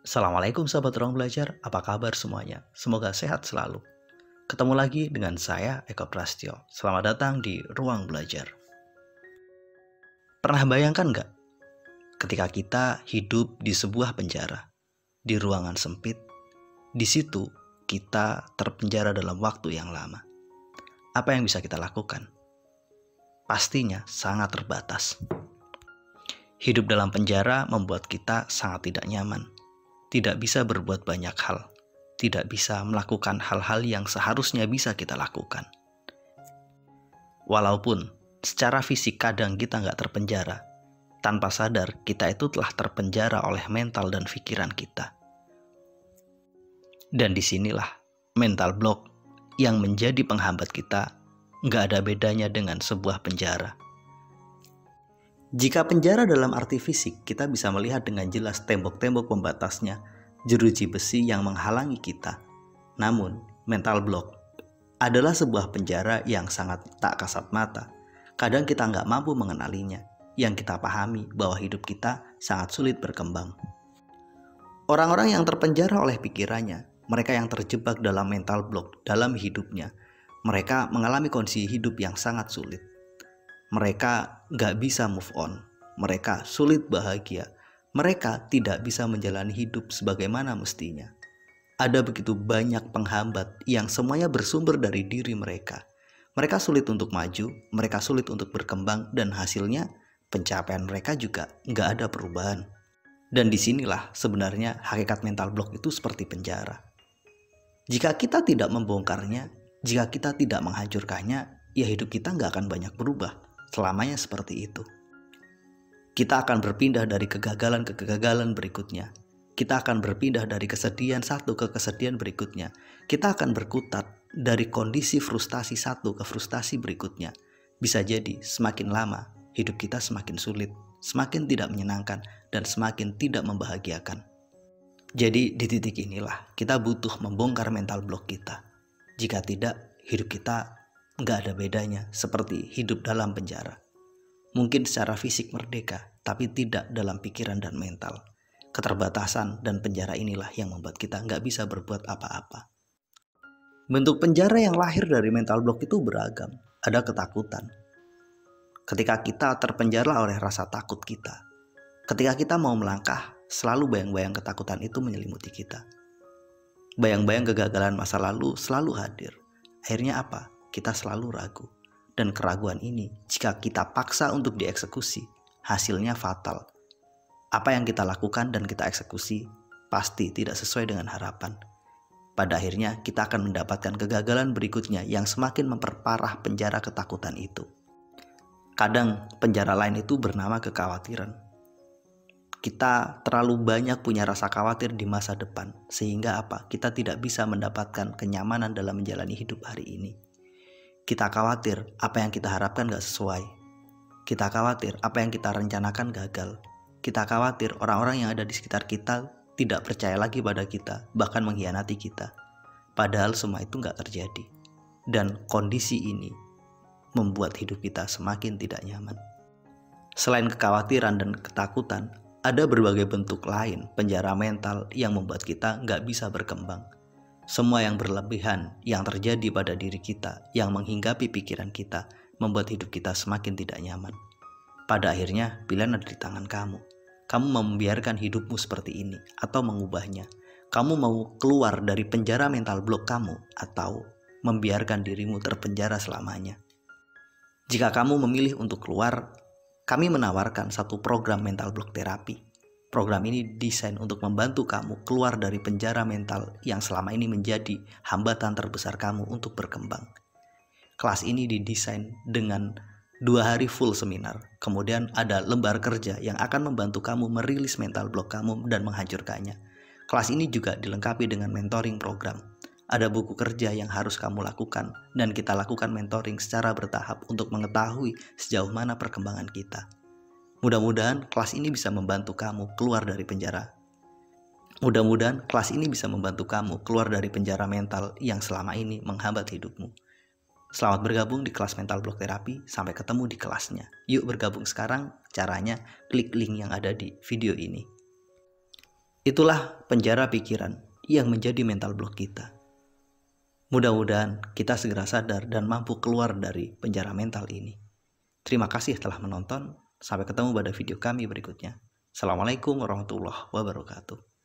Assalamualaikum sahabat ruang belajar, apa kabar semuanya? Semoga sehat selalu. Ketemu lagi dengan saya Eko Prastyo. Selamat datang di Ruang Belajar. Pernah bayangkan nggak ketika kita hidup di sebuah penjara, di ruangan sempit, di situ kita terpenjara dalam waktu yang lama. Apa yang bisa kita lakukan? Pastinya sangat terbatas. Hidup dalam penjara membuat kita sangat tidak nyaman. Tidak bisa berbuat banyak hal, tidak bisa melakukan hal-hal yang seharusnya bisa kita lakukan. Walaupun secara fisik kadang kita nggak terpenjara, tanpa sadar kita itu telah terpenjara oleh mental dan pikiran kita. Dan disinilah mental block yang menjadi penghambat kita nggak ada bedanya dengan sebuah penjara. Jika penjara dalam arti fisik, kita bisa melihat dengan jelas tembok-tembok pembatasnya, jeruji besi yang menghalangi kita. Namun, mental block adalah sebuah penjara yang sangat tak kasat mata. Kadang kita nggak mampu mengenalinya, yang kita pahami bahwa hidup kita sangat sulit berkembang. Orang-orang yang terpenjara oleh pikirannya, mereka yang terjebak dalam mental block dalam hidupnya, mereka mengalami kondisi hidup yang sangat sulit. Mereka gak bisa move on, mereka sulit bahagia, mereka tidak bisa menjalani hidup sebagaimana mestinya. Ada begitu banyak penghambat yang semuanya bersumber dari diri mereka. Mereka sulit untuk maju, mereka sulit untuk berkembang, dan hasilnya pencapaian mereka juga gak ada perubahan. Dan disinilah sebenarnya hakikat mental block itu seperti penjara. Jika kita tidak membongkarnya, jika kita tidak menghancurkannya, ya hidup kita gak akan banyak berubah. Selamanya seperti itu. Kita akan berpindah dari kegagalan ke kegagalan berikutnya. Kita akan berpindah dari kesedihan satu ke kesedihan berikutnya. Kita akan berkutat dari kondisi frustasi satu ke frustasi berikutnya. Bisa jadi semakin lama hidup kita semakin sulit, semakin tidak menyenangkan, dan semakin tidak membahagiakan. Jadi di titik inilah kita butuh membongkar mental block kita. Jika tidak, hidup kita nggak ada bedanya seperti hidup dalam penjara. Mungkin secara fisik merdeka, tapi tidak dalam pikiran dan mental. Keterbatasan dan penjara inilah yang membuat kita nggak bisa berbuat apa-apa. Bentuk penjara yang lahir dari mental block itu beragam. Ada ketakutan. Ketika kita terpenjara oleh rasa takut kita. Ketika kita mau melangkah, selalu bayang-bayang ketakutan itu menyelimuti kita. Bayang-bayang kegagalan masa lalu selalu hadir. Akhirnya apa? Kita selalu ragu, dan keraguan ini jika kita paksa untuk dieksekusi, hasilnya fatal. Apa yang kita lakukan dan kita eksekusi pasti tidak sesuai dengan harapan. Pada akhirnya kita akan mendapatkan kegagalan berikutnya yang semakin memperparah penjara ketakutan itu. Kadang penjara lain itu bernama kekhawatiran. Kita terlalu banyak punya rasa khawatir di masa depan, sehingga apa? Kita tidak bisa mendapatkan kenyamanan dalam menjalani hidup hari ini. Kita khawatir apa yang kita harapkan gak sesuai. Kita khawatir apa yang kita rencanakan gagal. Kita khawatir orang-orang yang ada di sekitar kita tidak percaya lagi pada kita, bahkan mengkhianati kita. Padahal semua itu gak terjadi. Dan kondisi ini membuat hidup kita semakin tidak nyaman. Selain kekhawatiran dan ketakutan, ada berbagai bentuk lain penjara mental yang membuat kita gak bisa berkembang. Semua yang berlebihan yang terjadi pada diri kita, yang menghinggapi pikiran kita, membuat hidup kita semakin tidak nyaman. Pada akhirnya, pilihan ada di tangan kamu. Kamu mau membiarkan hidupmu seperti ini, atau mengubahnya. Kamu mau keluar dari penjara mental block kamu, atau membiarkan dirimu terpenjara selamanya. Jika kamu memilih untuk keluar, kami menawarkan satu program mental block terapi. Program ini didesain untuk membantu kamu keluar dari penjara mental yang selama ini menjadi hambatan terbesar kamu untuk berkembang. Kelas ini didesain dengan 2 hari full seminar. Kemudian ada lembar kerja yang akan membantu kamu merilis mental block kamu dan menghancurkannya. Kelas ini juga dilengkapi dengan mentoring program. Ada buku kerja yang harus kamu lakukan, dan kita lakukan mentoring secara bertahap untuk mengetahui sejauh mana perkembangan kita. Mudah-mudahan kelas ini bisa membantu kamu keluar dari penjara. Mudah-mudahan kelas ini bisa membantu kamu keluar dari penjara mental yang selama ini menghambat hidupmu. Selamat bergabung di kelas mental block terapi. Sampai ketemu di kelasnya. Yuk bergabung sekarang. Caranya klik link yang ada di video ini. Itulah penjara pikiran yang menjadi mental block kita. Mudah-mudahan kita segera sadar dan mampu keluar dari penjara mental ini. Terima kasih telah menonton. Sampai ketemu pada video kami berikutnya. Assalamualaikum warahmatullahi wabarakatuh.